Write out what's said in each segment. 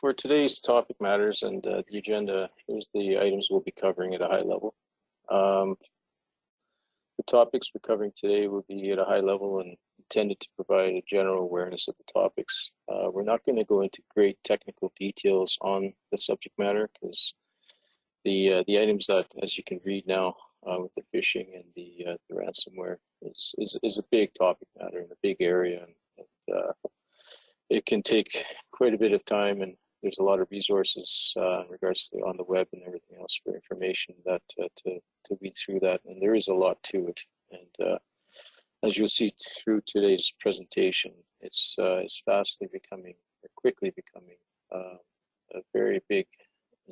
for today's topic matters and the agenda, here's the items we'll be covering at a high level. The topics we're covering today will be at a high level and intended to provide a general awareness of the topics. We're not going to go into great technical details on the subject matter because the items that, as you can read now, with the phishing and the ransomware is a big topic matter in a big area, and it can take quite a bit of time, and there's a lot of resources in regards to on the web and everything else for information that to read through that, and there is a lot to it. And as you'll see through today's presentation, it's quickly becoming a very big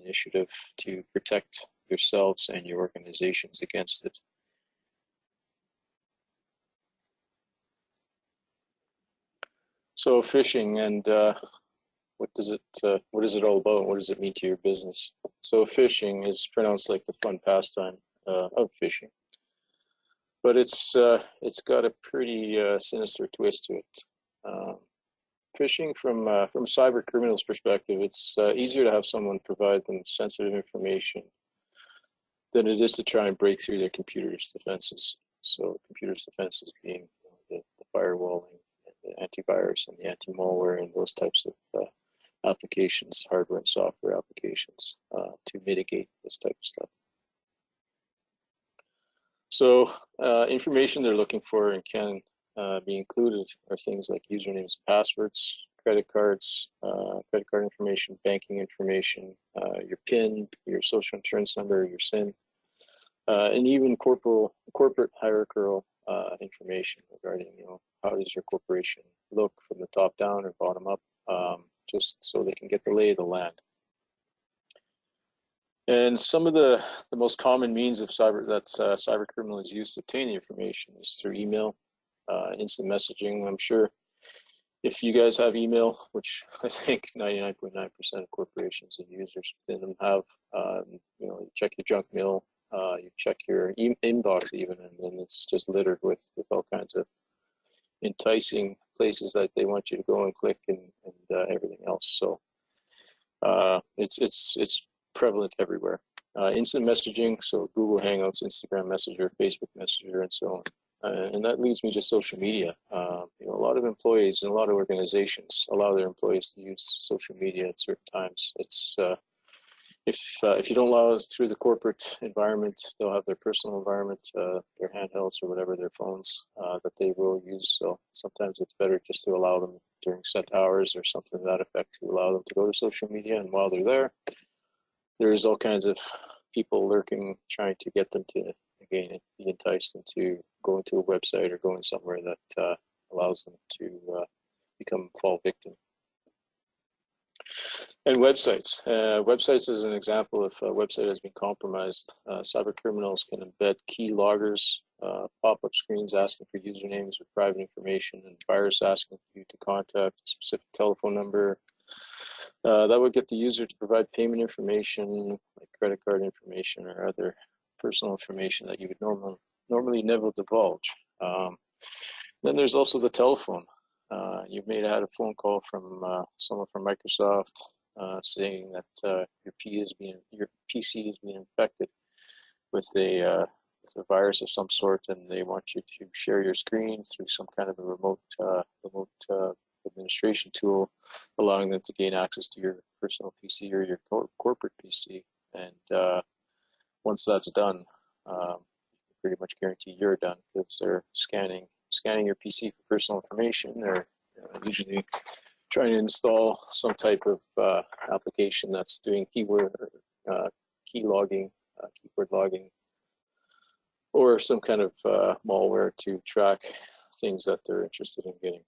initiative to protect yourselves and your organizations against it. So phishing, and what is it all about? What does it mean to your business? So phishing is pronounced like the fun pastime of fishing, but it's got a pretty sinister twist to it. Phishing from a cyber criminal's perspective, it's easier to have someone provide them sensitive information than it is to try and break through their computer's defenses. So computer's defenses being the firewalling, the antivirus, and the anti-malware, and those types of applications, hardware and software applications, to mitigate this type of stuff. So information they're looking for and can be included are things like usernames and passwords, credit cards, credit card information, banking information, your PIN, your social insurance number, your SIN, and even corporate hierarchical information regarding, how does your corporation look from the top down or bottom up, just so they can get the lay of the land. And some of the most common means of cyber criminals use to obtain the information is through email, instant messaging. I'm sure if you guys have email, which I think 99.9% of corporations and users within them have, you check your junk mail, you check your inbox even, and then it's just littered with all kinds of enticing places that they want you to go and click and everything else. So it's prevalent everywhere. Instant messaging, so Google Hangouts, Instagram Messenger, Facebook Messenger, and so on. And that leads me to social media. A lot of employees and a lot of organizations allow their employees to use social media at certain times. It's if you don't allow it through the corporate environment, they'll have their personal environment, their handhelds or whatever, their phones that they will use. So sometimes it's better just to allow them during set hours or something to that effect to allow them to go to social media. And while they're there, there's all kinds of people lurking, trying to get them to, again, be enticed into go into a website or going somewhere that allows them to become fall victim. And websites. Websites is an example if a website has been compromised. Cyber criminals can embed key loggers, pop-up screens asking for usernames with private information, and virus asking you to contact a specific telephone number. That would get the user to provide payment information, like credit card information or other personal information that you would normally never divulge. Then there's also the telephone. You may have had a phone call from someone from Microsoft saying that your PC is being infected with a virus of some sort, and they want you to share your screen through some kind of a remote administration tool, allowing them to gain access to your personal PC or your corporate PC. And once that's done, you can pretty much guarantee you're done, because they're scanning your PC for personal information. They're usually trying to install some type of application that's doing keyboard logging, or some kind of malware to track things that they're interested in getting.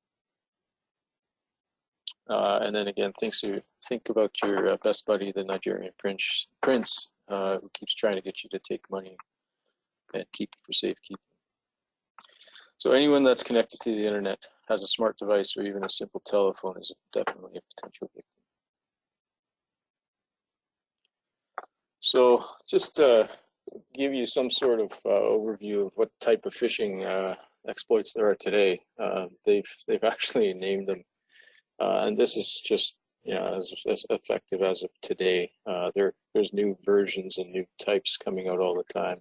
And then again, think about your best buddy, the Nigerian prince, who keeps trying to get you to take money and keep it for safekeeping. So anyone that's connected to the internet, has a smart device, or even a simple telephone is definitely a potential victim. So just to give you some sort of overview of what type of phishing exploits there are today, they've actually named them, and this is just as effective as of today. There's new versions and new types coming out all the time.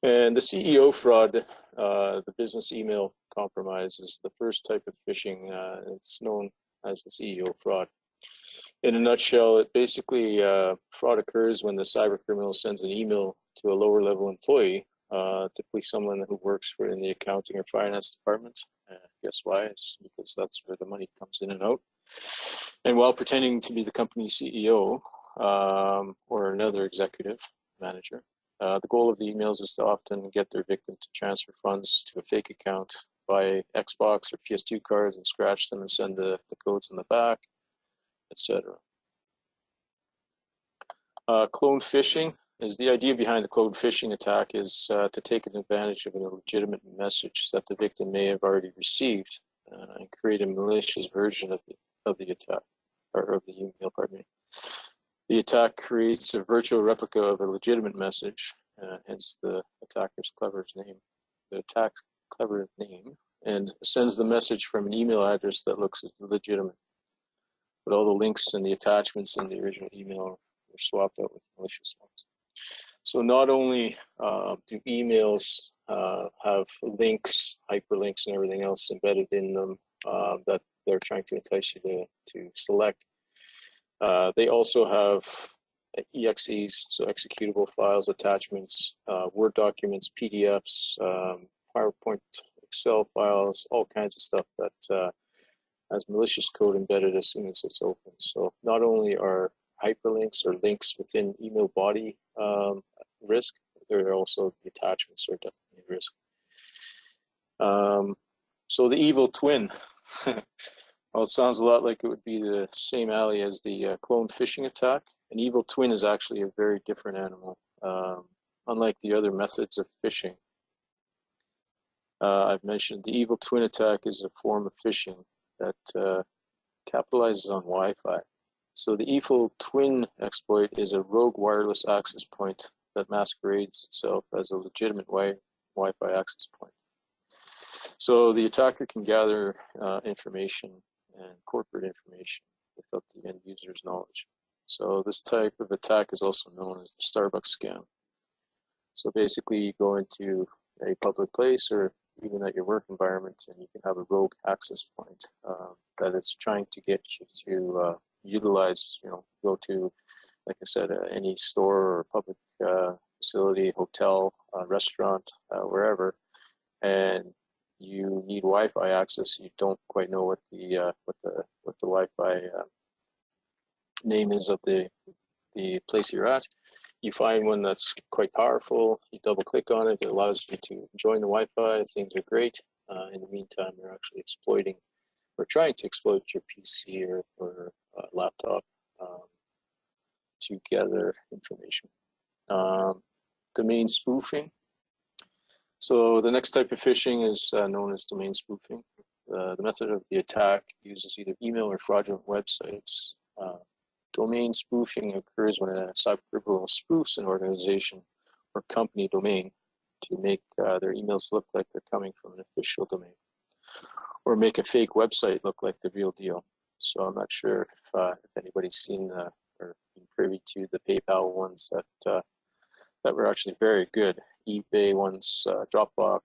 And the CEO fraud, the business email compromise, is the first type of phishing. It's known as the CEO fraud. In a nutshell, it basically, fraud occurs when the cyber criminal sends an email to a lower level employee, typically someone who works in the accounting or finance department. Guess why? It's because that's where the money comes in and out. And while pretending to be the company's CEO or another executive manager, the goal of the emails is to often get their victim to transfer funds to a fake account, buy Xbox or PS2 cards and scratch them and send the codes in the back, etc. Clone phishing is the idea behind the clone phishing attack is to take advantage of a legitimate message that the victim may have already received and create a malicious version of the attack, or of the email, pardon me. The attack creates a virtual replica of a legitimate message, hence the attacker's clever name. The attack's clever name, and sends the message from an email address that looks legitimate. But all the links and the attachments in the original email were swapped out with malicious ones. So not only do emails have links, hyperlinks, and everything else embedded in them that they're trying to entice you to select, they also have EXEs, so executable files, attachments, Word documents, PDFs, PowerPoint, Excel files, all kinds of stuff that has malicious code embedded as soon as it's open. So not only are hyperlinks or links within email body risk, there are also the attachments are definitely a risk. So the evil twin. Well, it sounds a lot like it would be the same alley as the clone phishing attack. An evil twin is actually a very different animal. Unlike the other methods of phishing, I've mentioned the evil twin attack is a form of phishing that capitalizes on Wi-Fi. So the evil twin exploit is a rogue wireless access point that masquerades itself as a legitimate Wi-Fi access point. So the attacker can gather information and corporate information without the end user's knowledge. So this type of attack is also known as the Starbucks scam. So basically you go into a public place or even at your work environment and you can have a rogue access point that it's trying to get you to utilize, go to, like I said, any store or public facility, hotel, restaurant, wherever, and you need Wi-Fi access. You don't quite know what the Wi-Fi name is of the place you're at. You find one that's quite powerful. You double click on it. It allows you to join the Wi-Fi. Things are great. In the meantime, they're actually exploiting or trying to exploit your PC or laptop to gather information. Domain spoofing. So the next type of phishing is known as domain spoofing. The method of the attack uses either email or fraudulent websites. Domain spoofing occurs when a cyber criminal spoofs an organization or company domain to make their emails look like they're coming from an official domain, or make a fake website look like the real deal. So I'm not sure if anybody's seen or been privy to the PayPal ones that were actually very good. eBay ones, Dropbox,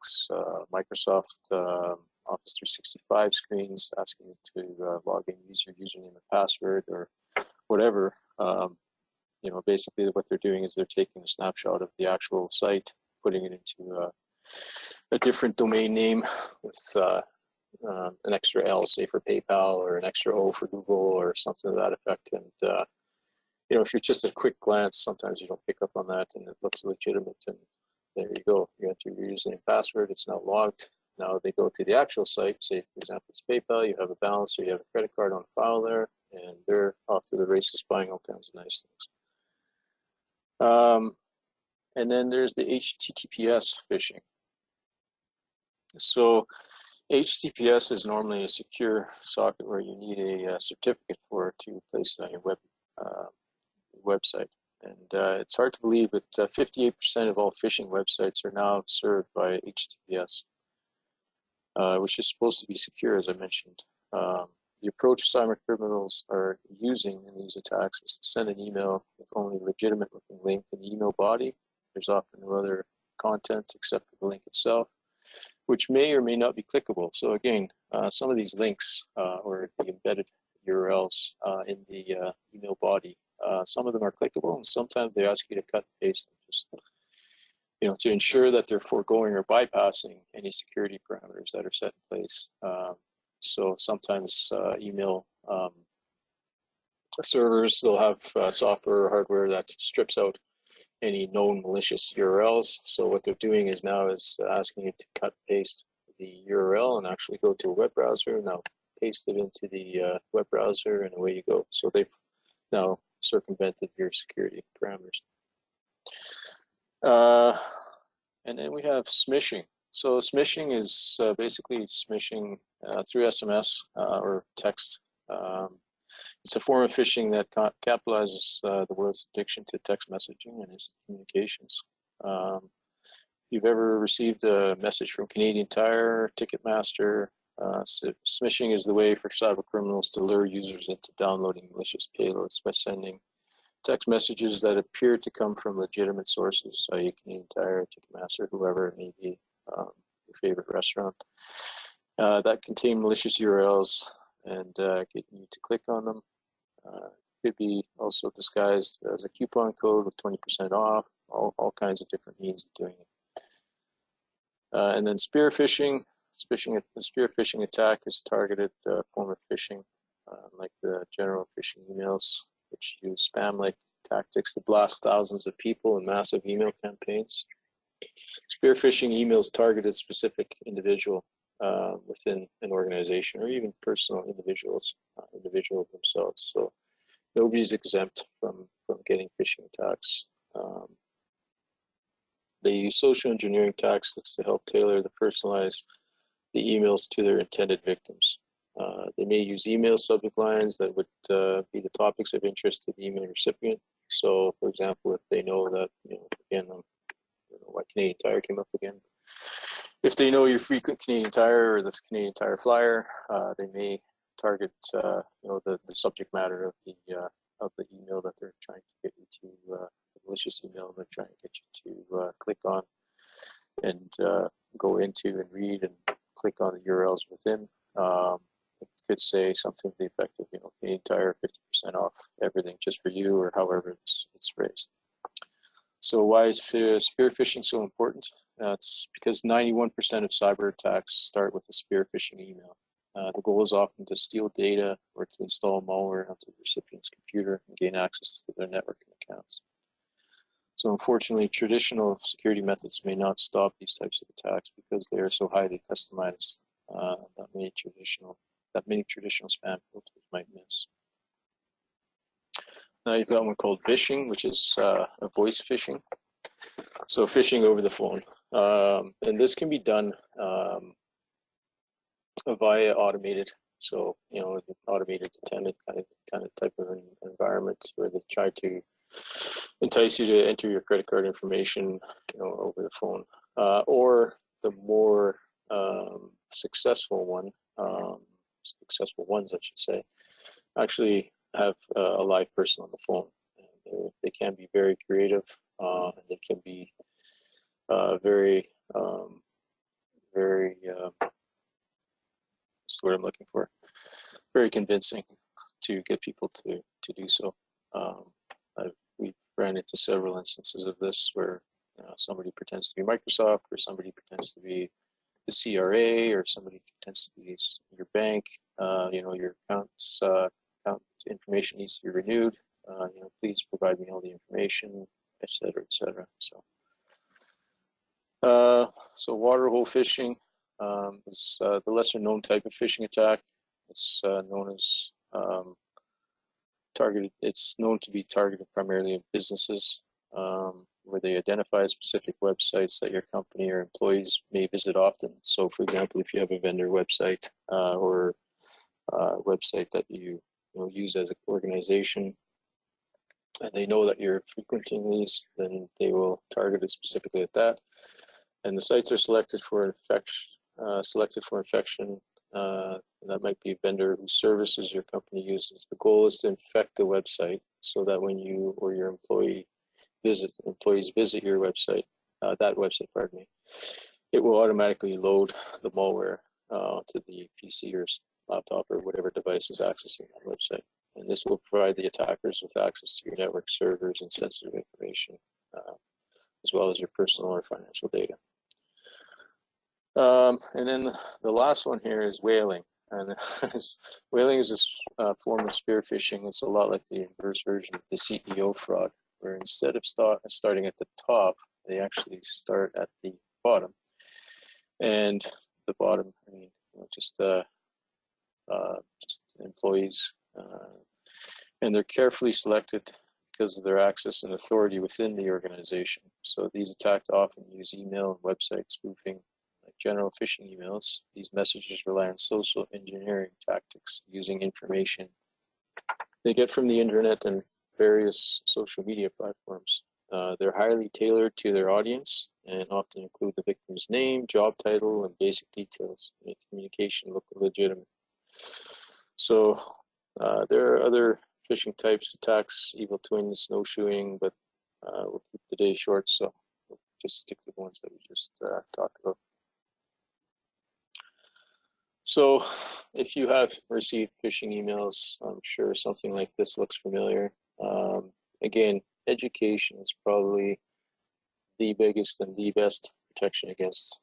Microsoft Office 365 screens asking you to log in, use your username and password or whatever. Basically what they're doing is they're taking a snapshot of the actual site, putting it into a different domain name with an extra L, say for PayPal, or an extra O for Google, or something to that effect. And if you're just a quick glance, sometimes you don't pick up on that, and it looks legitimate. And there you go. You enter your username and password. It's now logged. Now they go to the actual site. Say, for example, it's PayPal. You have a balance, or you have a credit card on file there, and they're off to the races buying all kinds of nice things. And then there's the HTTPS phishing. So HTTPS is normally a secure socket where you need a certificate for to place it on your website. And it's hard to believe, but 58% of all phishing websites are now served by HTTPS, which is supposed to be secure, as I mentioned. the approach cyber criminals are using in these attacks is to send an email with only a legitimate looking link in the email body. There's often no other content except for the link itself, which may or may not be clickable. So again, some of these links or the embedded URLs in the email body, some of them are clickable, and sometimes they ask you to cut and paste them just, to ensure that they're foregoing or bypassing any security parameters that are set in place. So sometimes email servers, they'll have software or hardware that strips out any known malicious URLs. So what they're doing is now asking you to cut and paste the URL and actually go to a web browser and now paste it into the web browser, and away you go. So they've now circumvented your security parameters. And then we have smishing. So smishing is basically smishing through SMS or text. It's a form of phishing that capitalizes the world's addiction to text messaging and instant communications. If you've ever received a message from Canadian Tire, Ticketmaster, smishing is the way for cyber criminals to lure users into downloading malicious payloads by sending text messages that appear to come from legitimate sources, i.e. Canadian Tire, Ticketmaster, whoever it may be, your favorite restaurant, that contain malicious URLs and get you to click on them. Could be also disguised as a coupon code with 20% off, all kinds of different means of doing it. And then spear phishing. The spear phishing attack is targeted form of phishing, like the general phishing emails, which use spam-like tactics to blast thousands of people in massive email campaigns. Spear phishing emails targeted specific individual within an organization, or even personal individuals themselves. So nobody's exempt from getting phishing attacks. They use social engineering tactics to help tailor the personalize the emails to their intended victims. They may use email subject lines that would be the topics of interest to the email recipient. So, for example, if they know that, again, I don't know why Canadian Tire came up again. If they know your frequent Canadian Tire or the Canadian Tire flyer, they may target, the subject matter of the email that they're trying to get you to, the malicious email they're trying to get you to click on and go into and read and click on the URLs within. It could say something to the effect of, Canadian Tire 50% off everything just for you, or however it's phrased. So why is spear phishing so important? It's because 91% of cyber attacks start with a spear phishing email. The goal is often to steal data or to install malware onto the recipient's computer and gain access to their networking accounts. So unfortunately, traditional security methods may not stop these types of attacks because they are so highly customized that many traditional spam filters might miss. Now you've got one called phishing, which is a voice phishing. So phishing over the phone. And this can be done via automated, so automated attendant kind of type of an environment where they try to entice you to enter your credit card information, over the phone, or the more successful ones, I should say, actually have a live person on the phone. And they can be very creative, and they can be very what's the word I'm looking for? Very convincing to get people to do so. We've ran into several instances of this where somebody pretends to be Microsoft, or somebody pretends to be the CRA, or somebody pretends to be your bank. Your account information needs to be renewed. Please provide me all the information, etc., etc. So waterhole phishing is the lesser known type of phishing attack. It's known as targeted. It's known to be targeted primarily at businesses, where they identify specific websites that your company or employees may visit often. So, for example, if you have a vendor website or a website that you use as an organization, and they know that you're frequenting these, then they will target it specifically at that. And the sites are selected for infection That might be a vendor whose services your company uses. The goal is to infect the website so that when you or your employees visit your website, that website, pardon me, it will automatically load the malware to the PC or laptop or whatever device is accessing that website. And this will provide the attackers with access to your network servers and sensitive information, as well as your personal or financial data. And then the last one here is whaling. And whaling is a form of spear phishing. It's a lot like the inverse version of the CEO fraud, where instead of starting at the top, they actually start at the bottom. And the bottom, I mean, just employees, and they're carefully selected because of their access and authority within the organization. So these attacks often use email and website spoofing, like general phishing emails. These messages rely on social engineering tactics using information they get from the internet and various social media platforms. They're highly tailored to their audience and often include the victim's name, job title, and basic details to make communication look legitimate. So there are other phishing types, attacks, evil twins, snowshoeing, but we'll keep the day short, so we'll just stick to the ones that we just talked about. So if you have received phishing emails, I'm sure something like this looks familiar. Again, education is probably the biggest and the best protection against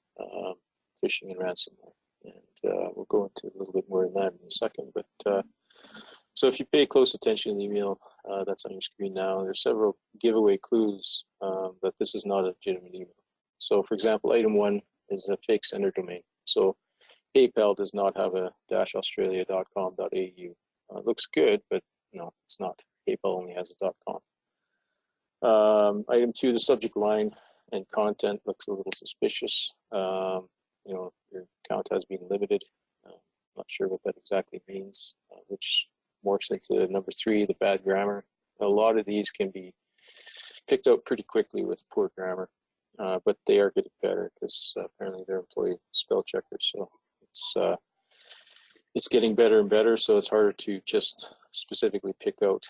phishing and ransomware. And we'll go into a little bit more of that in a second. But so if you pay close attention to the email that's on your screen now, there's several giveaway clues that this is not a legitimate email. So for example, item 1 is a fake sender domain. So PayPal does not have a -australia.com.au. It looks good, but no, it's not. PayPal only has a .com. Item 2, the subject line and content looks a little suspicious. You know, your account has been limited. Not sure what that exactly means, which morphs into number 3, the bad grammar. A lot of these can be picked out pretty quickly with poor grammar, but they are getting better because apparently they're employee spell checkers. So it's getting better and better. So it's harder to just specifically pick out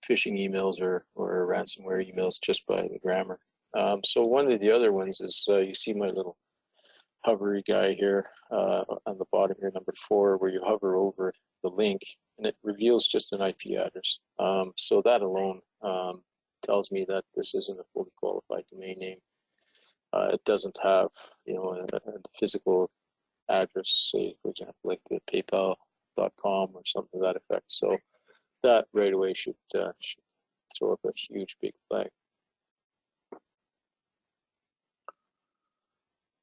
phishing emails or ransomware emails just by the grammar. So one of the other ones is you see my little hovery guy here on the bottom here, number 4, where you hover over the link and it reveals just an IP address. So that alone tells me that this isn't a fully qualified domain name. It doesn't have, you know, a physical address, say for example, like the PayPal.com or something to that effect. So that right away should throw up a huge big flag.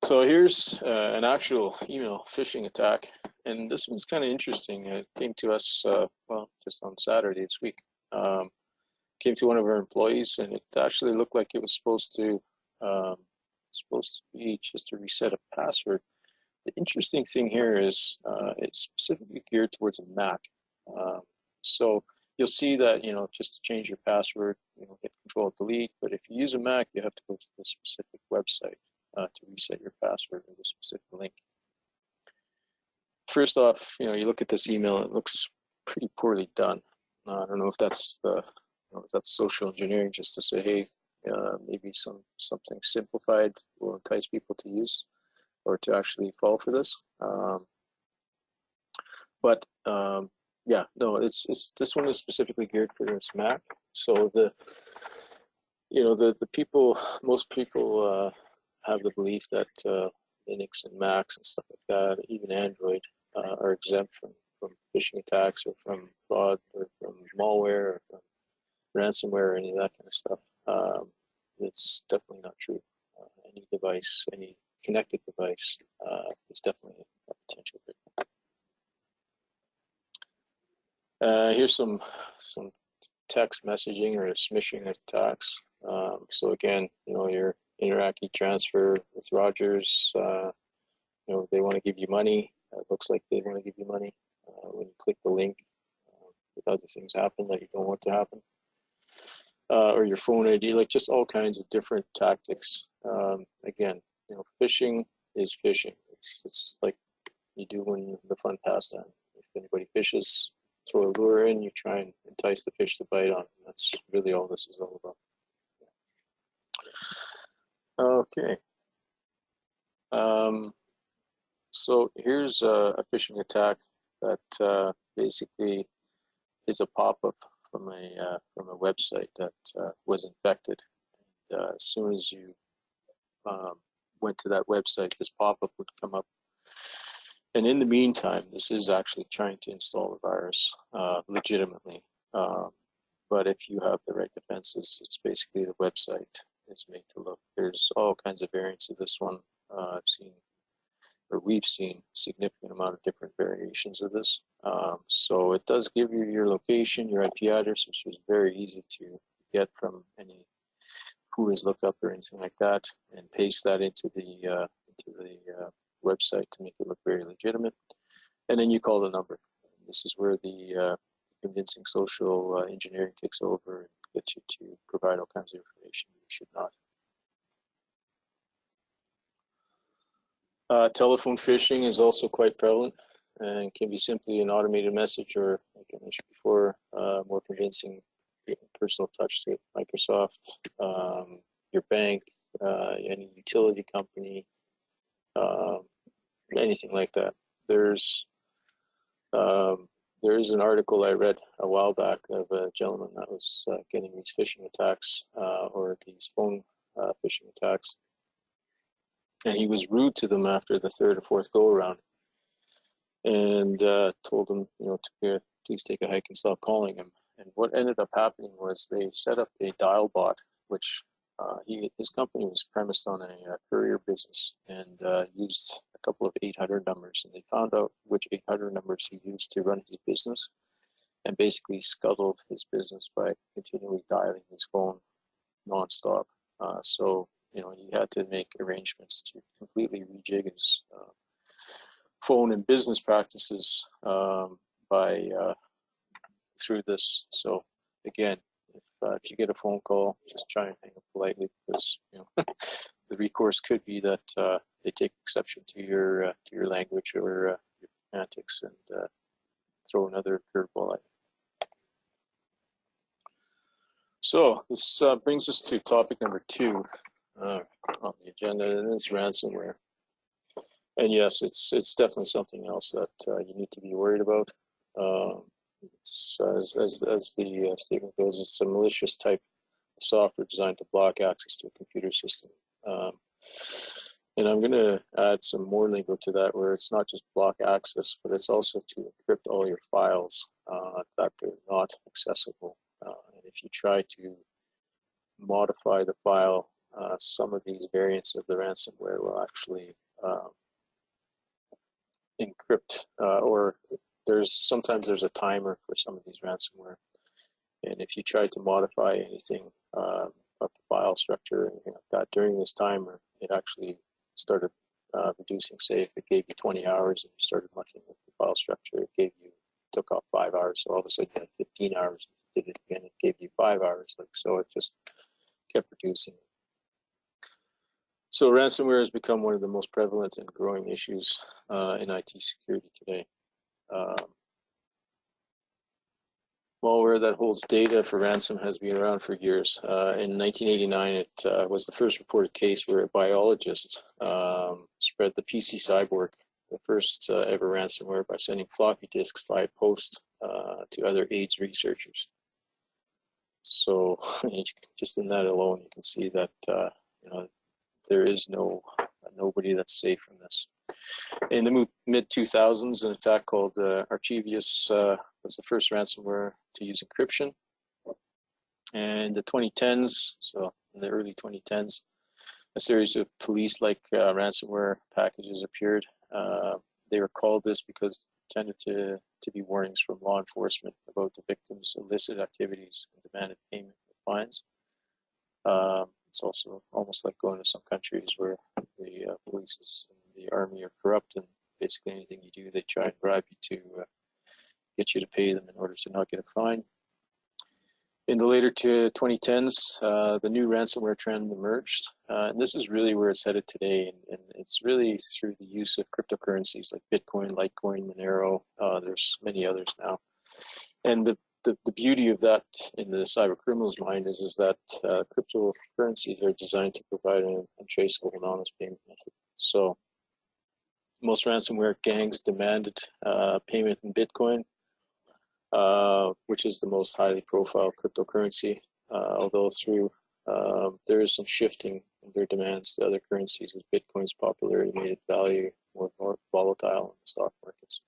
So here's an actual email phishing attack, and this one's kind of interesting. It came to us, well, just on Saturday this week. Came to one of our employees, and it actually looked like it was supposed to be just to reset a password. The interesting thing here is it's specifically geared towards a Mac. So you'll see that, you know, just to change your password, you know, hit Control-Delete. But if you use a Mac, you have to go to the specific website to reset your password or the specific link. First off, you know, you look at this email, it looks pretty poorly done. I don't know if that's if that's social engineering, just to say, hey, maybe something simplified will entice people to use or to actually fall for this. Yeah, no, it's this one is specifically geared for its Mac. So most people have the belief that Linux and Macs and stuff like that, even Android, are exempt from phishing attacks or from fraud or from malware or from ransomware or any of that kind of stuff. It's definitely not true. Any device, any connected device is definitely a potential victim. Here's some text messaging or smishing attacks. So again, you know, your Interactive transfer with Rogers, you know, they want to give you money. It looks like they want to give you money. When you click the link, other things happen that you don't want to happen. Or your phone ID, like just all kinds of different tactics. Again, you know, phishing is phishing. It's like you do when the fun pastime. If anybody fishes, throw a lure in, you try and entice the fish to bite on. That's really all this is all about. Okay. So here's a phishing attack that basically is a pop-up from a website that was infected. And, as soon as you went to that website, this pop-up would come up. And in the meantime, this is actually trying to install the virus legitimately. But if you have the right defenses, it's basically the website is made to look. There's all kinds of variants of this one. We've seen a significant amount of different variations of this. So it does give you your location, your IP address, which is very easy to get from any Whois lookup or anything like that, and paste that into the website to make it look very legitimate. And then you call the number. This is where the convincing social engineering takes over and gets you to provide all kinds of information you should not. Telephone phishing is also quite prevalent and can be simply an automated message or, like I mentioned before, more convincing personal touch to Microsoft, your bank, any utility company, anything like that. There is an article I read a while back of a gentleman that was getting these phishing attacks or these phone phishing attacks. And he was rude to them after the third or fourth go around, and told them, to please take a hike and stop calling him. And what ended up happening was they set up a dial bot, which his company was premised on a courier business, and used a couple of 800 numbers. And they found out which 800 numbers he used to run his business, and basically scuttled his business by continually dialing his phone nonstop. So he had to make arrangements to completely rejig his phone and business practices through this. So again, if you get a phone call, just try and hang up politely, because the recourse could be that they take exception to your language or your antics and throw another curveball at you. So this brings us to topic number 2 on the agenda, and it's ransomware. And yes, it's definitely something else that you need to be worried about. It's, as the statement goes, it's a malicious type of software designed to block access to a computer system. And I'm going to add some more lingo to that, where it's not just block access, but it's also to encrypt all your files that they're not accessible. And if you try to modify the file, some of these variants of the ransomware will actually encrypt, or sometimes there's a timer for some of these ransomware. And if you try to modify anything of the file structure or anything like that during this timer, it actually started reducing. Say if it gave you 20 hours and you started mucking with the file structure, it took off 5 hours. So all of a sudden you had 15 hours. You did it again, it gave you 5 hours. So it just kept reducing. So ransomware has become one of the most prevalent and growing issues in IT security today. Malware that holds data for ransom has been around for years. In 1989, it was the first reported case where a biologist spread the PC cyborg, the first ever ransomware, by sending floppy disks by post to other AIDS researchers. So just in that alone, you can see that there is nobody that's safe from this. In the mid-2000s, an attack called Archivius was the first ransomware to use encryption. And the 2010s, so in the early 2010s, a series of police-like ransomware packages appeared. They were called this because they tended to be warnings from law enforcement about the victim's illicit activities and demanded payment of fines. It's also almost like going to some countries where the police and the army are corrupt, and basically anything you do, they try and bribe you to get you to pay them in order to not get a fine. In the later 2010s, the new ransomware trend emerged, and this is really where it's headed today. And it's really through the use of cryptocurrencies like Bitcoin, Litecoin, Monero. There's many others now. And the beauty of that in the cyber criminal's mind is that cryptocurrencies are designed to provide an untraceable, anonymous payment method. So most ransomware gangs demanded payment in Bitcoin, which is the most highly profiled cryptocurrency, although through there is some shifting in their demands to other currencies as Bitcoin's popularity made its value more volatile in the stock markets.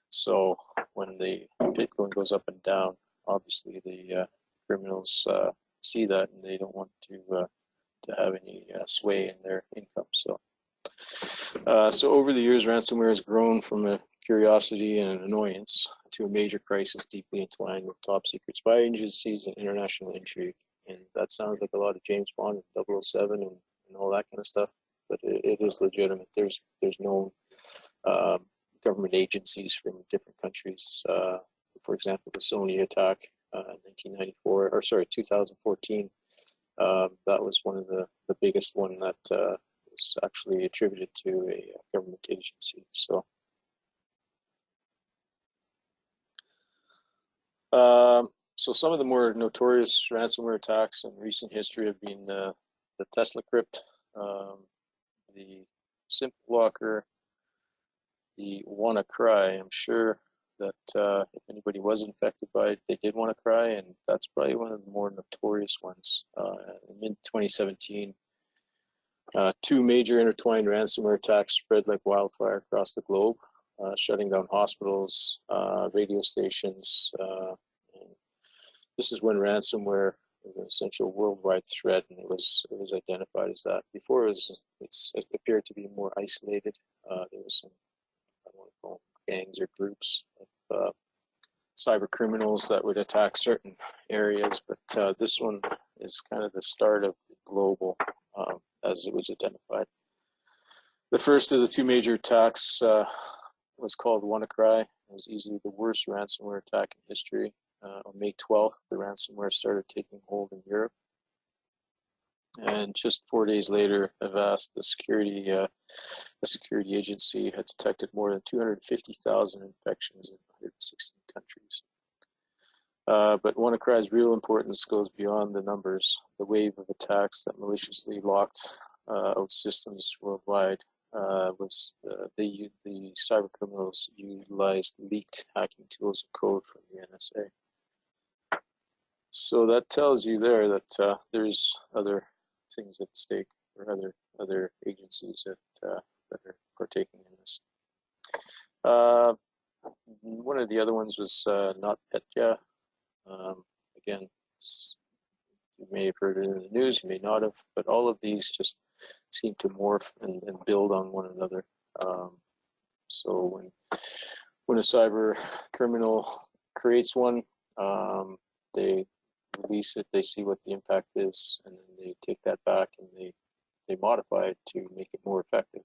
So when the Bitcoin goes up and down, obviously the criminals see that and they don't want to have any sway in their income. So over the years, ransomware has grown from a curiosity and an annoyance to a major crisis deeply entwined with top secret spy agencies and international intrigue. And that sounds like a lot of James Bond and 007 and all that kind of stuff, but it is legitimate. There's known government agencies from different countries. For example, the Phishing Attack in 2014. That was one of the biggest one that was actually attributed to a government agency. So. So some of the more notorious ransomware attacks in recent history have been the Tesla Crypt, the Simple Blocker, the WannaCry. I'm sure that if anybody was infected by it, they did WannaCry, and that's probably one of the more notorious ones. In mid-2017, two major intertwined ransomware attacks spread like wildfire across the globe, shutting down hospitals, radio stations. This is when ransomware was an essential worldwide threat, and it was identified as that. Before it appeared to be more isolated. There was some, I don't want to call them gangs or groups of cyber criminals that would attack certain areas, but this one is kind of the start of the global as it was identified. The first of the two major attacks was called WannaCry. It was easily the worst ransomware attack in history. On May 12th, the ransomware started taking hold in Europe. And just 4 days later, Avast, the security agency, had detected more than 250,000 infections in 116 countries. But WannaCry's real importance goes beyond the numbers. The wave of attacks that maliciously locked out systems worldwide was the cyber criminals utilized leaked hacking tools and code from the NSA. So that tells you there that there's other things at stake, or other agencies that are partaking in this. One of the other ones was NotPetya. Again, you may have heard it in the news, you may not have, but all of these just seem to morph and build on one another. So when a cyber criminal creates one, they release it, they see what the impact is, and then they take that back and they modify it to make it more effective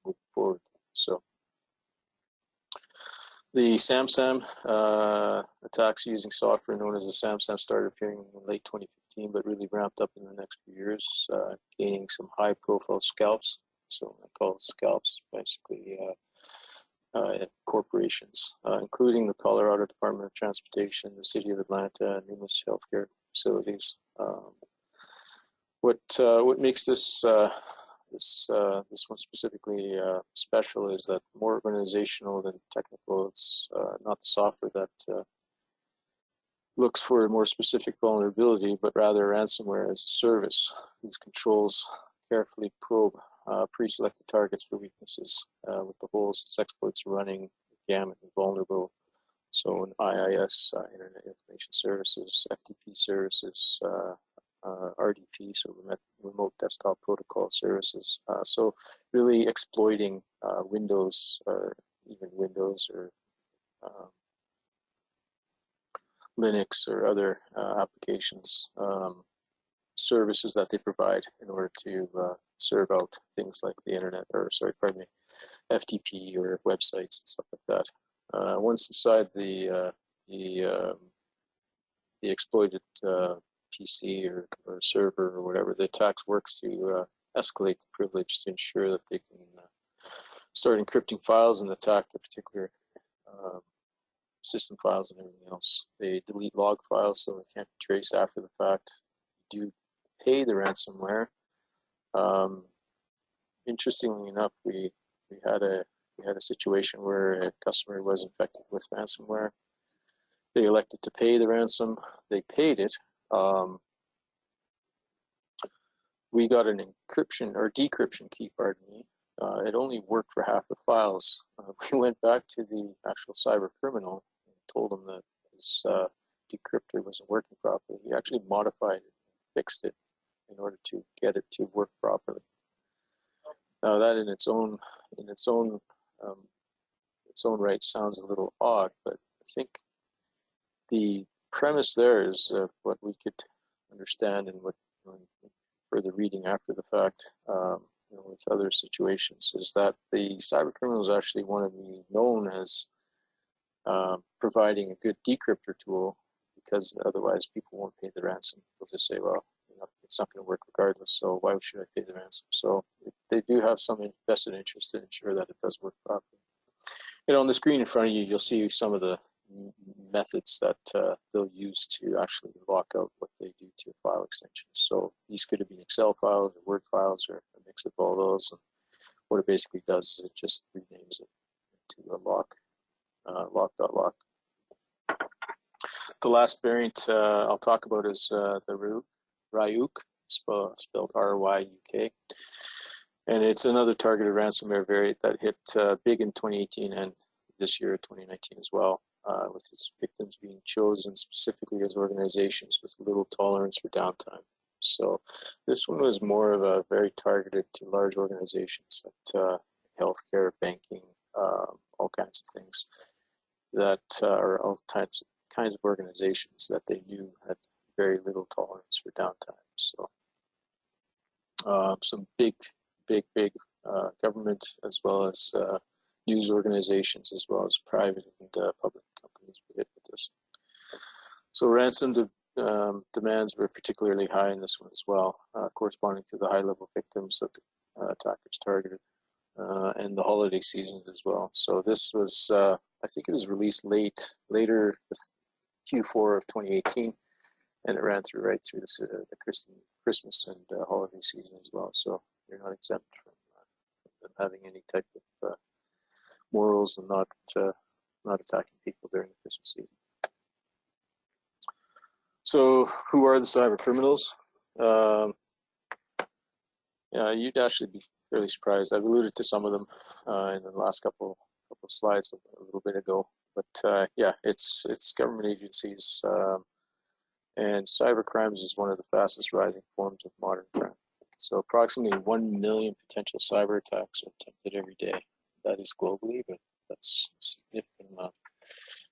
moving forward. So the Samsam attacks using software known as the Samsam started appearing in late 2015, but really ramped up in the next few years, gaining some high-profile scalps. So I call it scalps, basically corporations, including the Colorado Department of Transportation, the City of Atlanta, and numerous healthcare facilities. What makes this one specifically special is that more organizational than technical. It's not the software that looks for a more specific vulnerability, but rather ransomware as a service. These controls carefully probe pre-selected targets for weaknesses, with the holes its exploits running gamut and vulnerable. So an IIS, Internet Information Services, FTP services, RDP, so Remote Desktop Protocol services. So really exploiting Windows, or even Windows, or Linux, or other applications, services that they provide in order to serve out things like the internet, or FTP or websites and stuff like that. Once inside the exploited PC or server or whatever, the attacks works to escalate the privilege to ensure that they can start encrypting files and attack the particular system files and everything else. They delete log files so it can't be traced after the fact. You do pay the ransomware. Interestingly enough, we had a situation where a customer was infected with ransomware. They elected to pay the ransom. They paid it. We got an encryption or decryption key, pardon me. It only worked for half the files. We went back to the actual cyber criminal and told him that his decryptor wasn't working properly. He actually modified it, fixed it in order to get it to work properly. Now that in its own right sounds a little odd, but I think the premise there is what we could understand and what further reading after the fact, with other situations, is that the cyber criminals actually want to be known as providing a good decryptor tool, because otherwise people won't pay the ransom. They'll just say, well, it's not going to work regardless, so why should I pay the ransom? So they do have some vested interest to ensure that it does work properly. On the screen in front of you, you'll see some of the methods that they'll use to actually lock out what they do to file extensions. So these could have been Excel files or Word files or a mix of all those. And what it basically does is it just renames it to a lock, lock.lock. The last variant I'll talk about is the Ryuk, spelled R-Y-U-K. And it's another targeted ransomware variant that hit big in 2018 and this year, 2019 as well, with its victims being chosen specifically as organizations with little tolerance for downtime. So this one was more of a very targeted to large organizations, like healthcare, banking, all kinds of things that are all kinds of organizations that they knew had very little tolerance for downtime. So some big government, as well as news organizations, as well as private and public companies were hit with this. So ransom demands were particularly high in this one as well, corresponding to the high-level victims that the attackers targeted, and the holiday seasons as well. So this was, I think it was released later Q4 of 2018, and it ran right through the Christmas and holiday season as well. So you're not exempt from having any type of morals and not attacking people during the Christmas season. So who are the cyber criminals? You'd actually be fairly surprised. I've alluded to some of them in the last couple of slides a little bit ago. But it's government agencies, and cyber crimes is one of the fastest rising forms of modern crime. So approximately 1 million potential cyber attacks are attempted every day. That is globally, but that's a significant amount.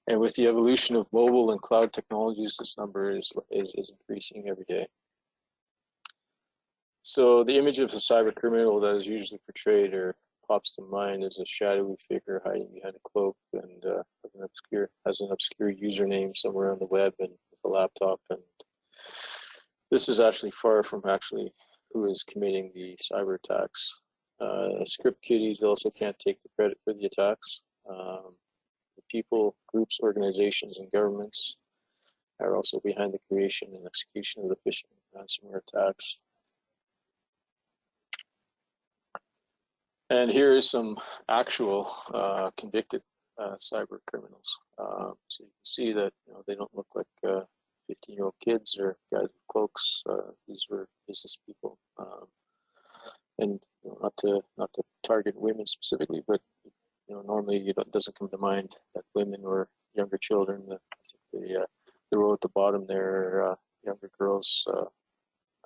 And with the evolution of mobile and cloud technologies, this number is increasing every day. So the image of a cyber criminal that is usually portrayed or pops to mind is a shadowy figure hiding behind a cloak and has an obscure username somewhere on the web and with a laptop. And this is actually far from who is committing the cyber attacks. Script kiddies also can't take the credit for the attacks. The people, groups, organizations, and governments are also behind the creation and execution of the phishing and ransomware attacks. And here is some actual convicted cyber criminals. So you can see that they don't look like 15-year-old kids or guys with cloaks. These were business people, and not to target women specifically, but normally it doesn't come to mind that women or younger children. I think the row at the bottom there are younger girls,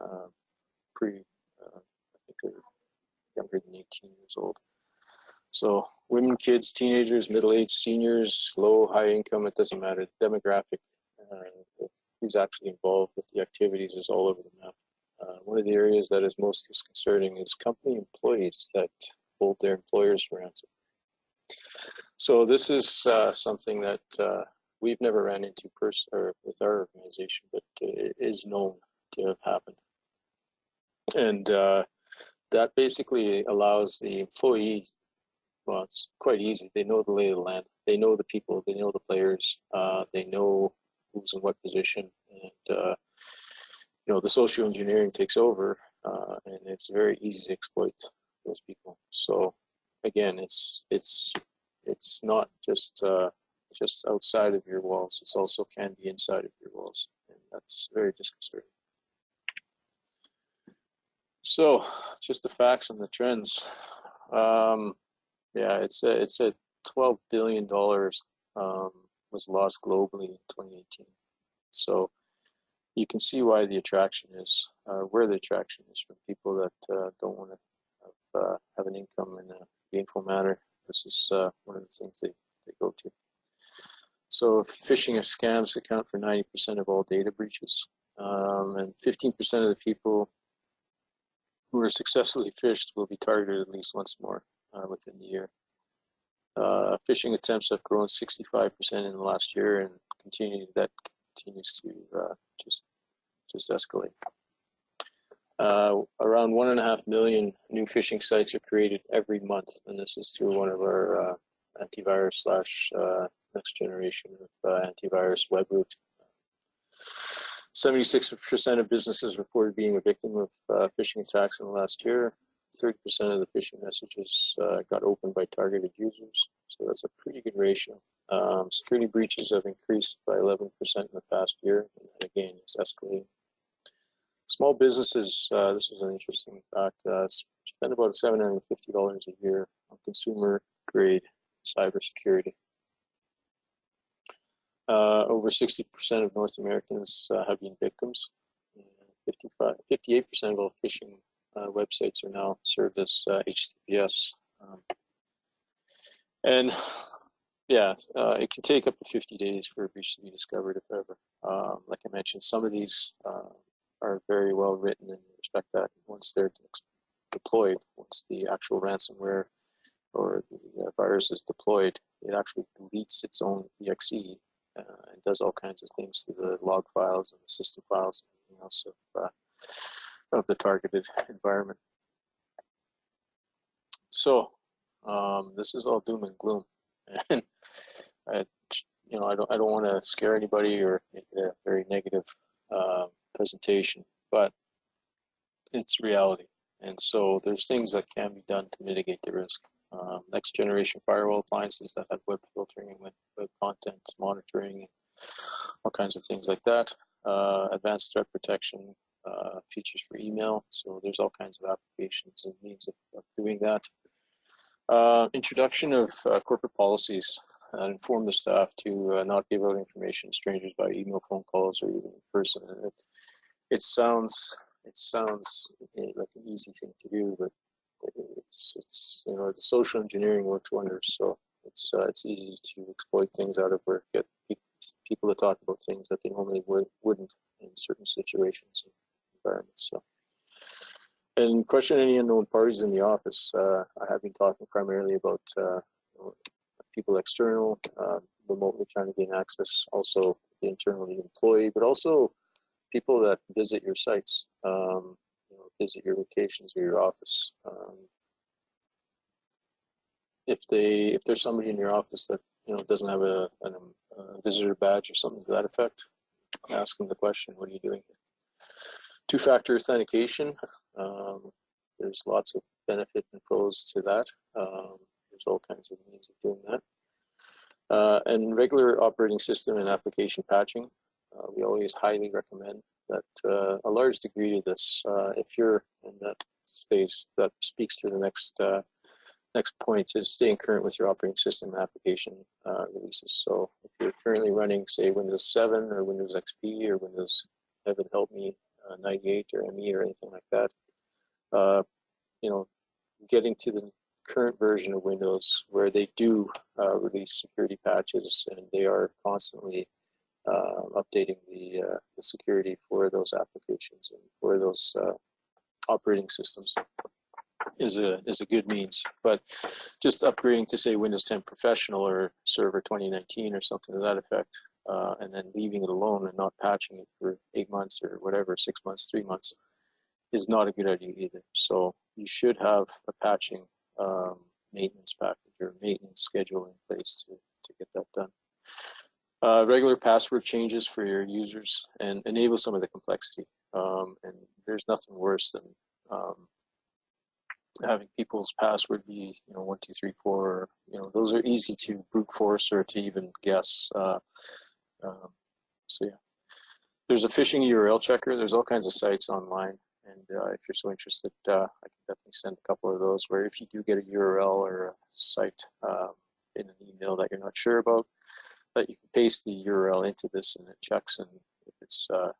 I think they're younger than 18 years old. So women, kids, teenagers, middle-aged, seniors, low, high income, it doesn't matter. The demographic, who's actually involved with the activities is all over the map. One of the areas that is most disconcerting is company employees that hold their employers for ransom. So this is something that we've never ran into with our organization, but it is known to have happened. And that basically allows the employee, well, it's quite easy. They know the lay of the land. They know the people. They know the players. They know who's in what position. And, the social engineering takes over, and it's very easy to exploit those people. So, again, it's not just outside of your walls. It's also can be inside of your walls, and that's very disconcerting. So, just the facts and the trends. Yeah, it's a $12 billion was lost globally in 2018. So you can see why the attraction is, where the attraction is from people that don't want to have an income in a gainful manner. This is one of the things they go to. So phishing scams account for 90% of all data breaches, and 15% of the people who are successfully phished will be targeted at least once more within the year. Phishing attempts have grown 65% in the last year, and that continues to just escalate. Around 1.5 million new phishing sites are created every month, and this is through one of our antivirus / next generation of antivirus web root. 76% of businesses reported being a victim of phishing attacks in the last year. 30% of the phishing messages got opened by targeted users, so that's a pretty good ratio. Security breaches have increased by 11% in the past year, and again, it's escalating. Small businesses, this was an interesting fact, spend about $750 a year on consumer-grade cybersecurity. Over 60% of North Americans have been victims. 58% of all phishing websites are now served as HTTPS. And yeah, it can take up to 50 days for a breach to be discovered, if ever. Like I mentioned, some of these are very well written in respect that once they're deployed, once the actual ransomware or the virus is deployed, it actually deletes its own exe and does all kinds of things to the log files and the system files and everything else of the targeted environment. So this is all doom and gloom, and I don't want to scare anybody or make it a very negative presentation, but it's reality. And so there's things that can be done to mitigate the risk. Next generation firewall appliances that have web filtering and web content monitoring and all kinds of things like that. Advanced threat protection features for email. So there's all kinds of applications and means of doing that. Introduction of corporate policies that inform the staff to not give out information to strangers by email, phone calls, or even in person. And it sounds like an easy thing to do, but it's the social engineering works wonders. So it's easy to exploit things out of work, get people to talk about things that they normally wouldn't in certain situations and environments. So, and question any unknown parties in the office. I have been talking primarily about people external, remotely trying to gain access, also the internally employee, but also people that visit your sites, visit your locations or your office. If there's somebody in your office that doesn't have a visitor badge or something to that effect, ask them the question, what are you doing here? Two-factor authentication, there's lots of benefit and pros to that. There's all kinds of means of doing that. And regular operating system and application patching, we always highly recommend that a large degree of this, if you're in that stage, that speaks to the next point, is staying current with your operating system and application releases. So if you're currently running, say, Windows 7 or Windows XP or Windows, heaven help me, 98 or ME or anything like that, getting to the current version of Windows where they do release security patches and they are constantly updating the security for those applications and for those operating systems is a good means. But just upgrading to, say, Windows 10 Professional or Server 2019 or something to that effect, and then leaving it alone and not patching it for 8 months or whatever, 6 months, 3 months, is not a good idea either. So you should have a patching maintenance package or maintenance schedule in place to get that done. Regular password changes for your users and enable some of the complexity. And there's nothing worse than having people's password be 1234, or those are easy to brute force or to even guess. So yeah, there's a phishing URL checker. There's all kinds of sites online, and if you're so interested, I can definitely send a couple of those, where if you do get a URL or a site in an email that you're not sure about, that you can paste the URL into this and it checks, and if it's a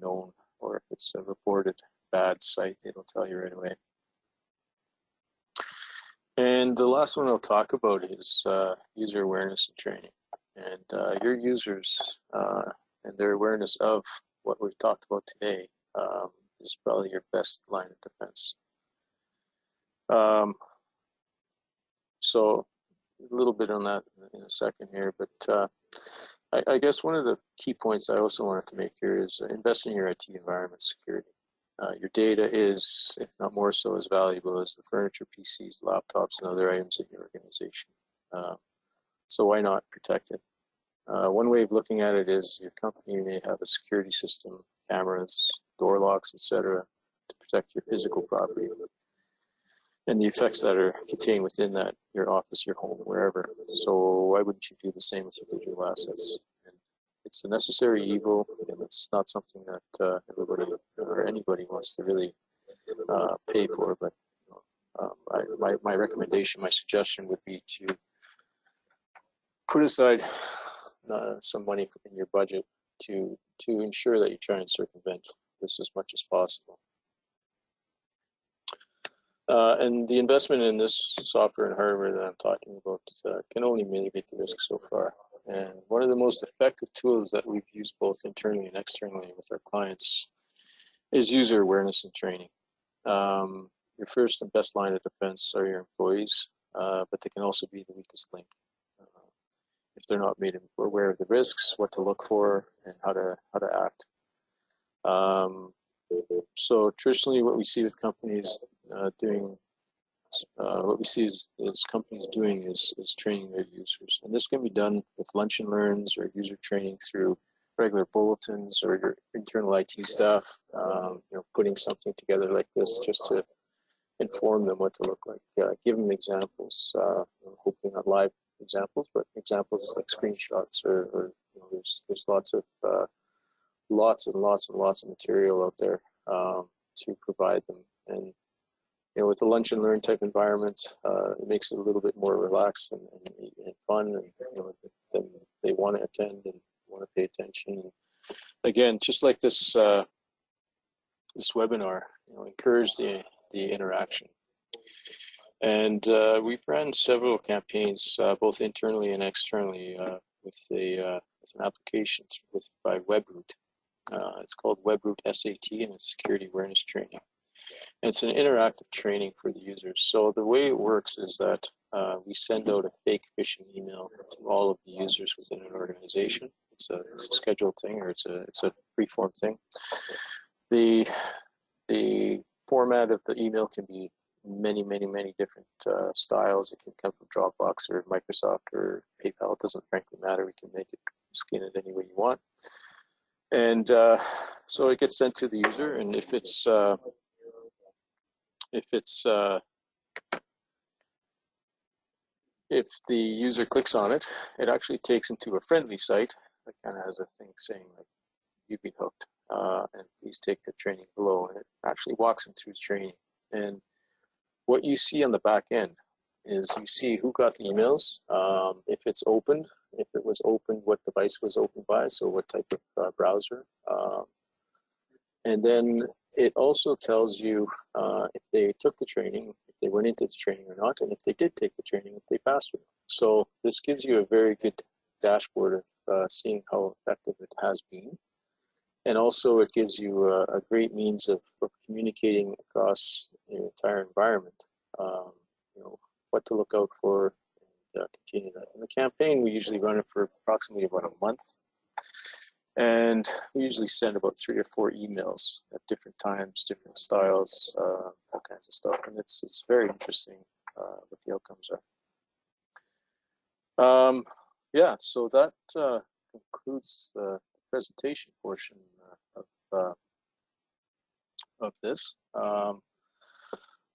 known or if it's a reported bad site, it'll tell you right away. And the last one I'll talk about is user awareness and training. And your users and their awareness of what we've talked about today is probably your best line of defense. So a little bit on that in a second here, but I guess one of the key points I also wanted to make here is invest in your IT environment security. Your data is, if not more so, as valuable as the furniture, PCs, laptops, and other items in your organization. So why not protect it? One way of looking at it is your company may have a security system, cameras, door locks, etc., to protect your physical property and the effects that are contained within that, your office, your home, wherever. So why wouldn't you do the same with your digital assets? And it's a necessary evil, and it's not something that everybody or anybody wants to really pay for. But my recommendation, my suggestion would be to put aside some money in your budget to ensure that you try and circumvent this as much as possible. And the investment in this software and hardware that I'm talking about can only mitigate the risk so far. And one of the most effective tools that we've used both internally and externally with our clients is user awareness and training. Your first and best line of defense are your employees, but they can also be the weakest link. If they're not made aware of the risks, what to look for, and how to act. So traditionally, what we see with companies what we see is companies doing is training their users, and this can be done with lunch and learns or user training through regular bulletins or your internal IT staff. Putting something together like this just to inform them what to look like. Give them examples, hopefully not live examples, but examples like screenshots or there's lots and lots of material out there to provide them. And with the lunch and learn type environment, it makes it a little bit more relaxed and fun, and then they want to attend and want to pay attention. And again, just like this this webinar, encourage the interaction. And we've ran several campaigns, both internally and externally, with an application by WebRoot. It's called WebRoot SAT, and it's security awareness training. And it's an interactive training for the users. So the way it works is that we send out a fake phishing email to all of the users within an organization. It's a scheduled thing, or it's a preformed thing. The format of the email can be many different styles. It can come from Dropbox or Microsoft or PayPal. It doesn't frankly matter. We can make it, skin it any way you want. And so it gets sent to the user, and if the user clicks on it, it actually takes them to a friendly site that kind of has a thing saying like, "You've been hooked, and please take the training below." And it actually walks them through training. And what you see on the back end is you see who got the emails, if it's opened, if it was opened, what device was opened by, so what type of browser. And then it also tells you if they took the training, if they went into the training or not, and if they did take the training, if they passed it. So this gives you a very good dashboard of seeing how effective it has been. And also it gives you a great means of communicating across your entire environment, what to look out for, and continue that. In the campaign, we usually run it for approximately about a month. And we usually send about 3 or 4 emails at different times, different styles, all kinds of stuff. And it's very interesting what the outcomes are. Yeah, so that concludes the presentation portion of this. I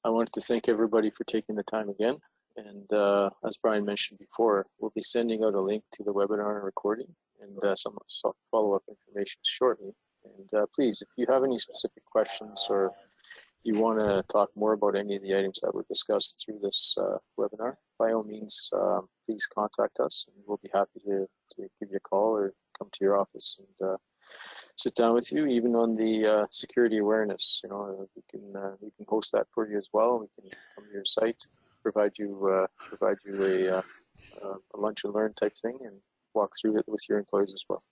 wanted to thank everybody for taking the time again. And as Brian mentioned before, we'll be sending out a link to the webinar recording and some follow-up information shortly. And please, if you have any specific questions or you want to talk more about any of the items that were discussed through this webinar, by all means, please contact us, and we'll be happy to give you a call or come to your office and sit down with you, even on the security awareness. You know, we can host that for you as well. We can come to your site, provide you a lunch and learn type thing, and walk through it with your employees as well.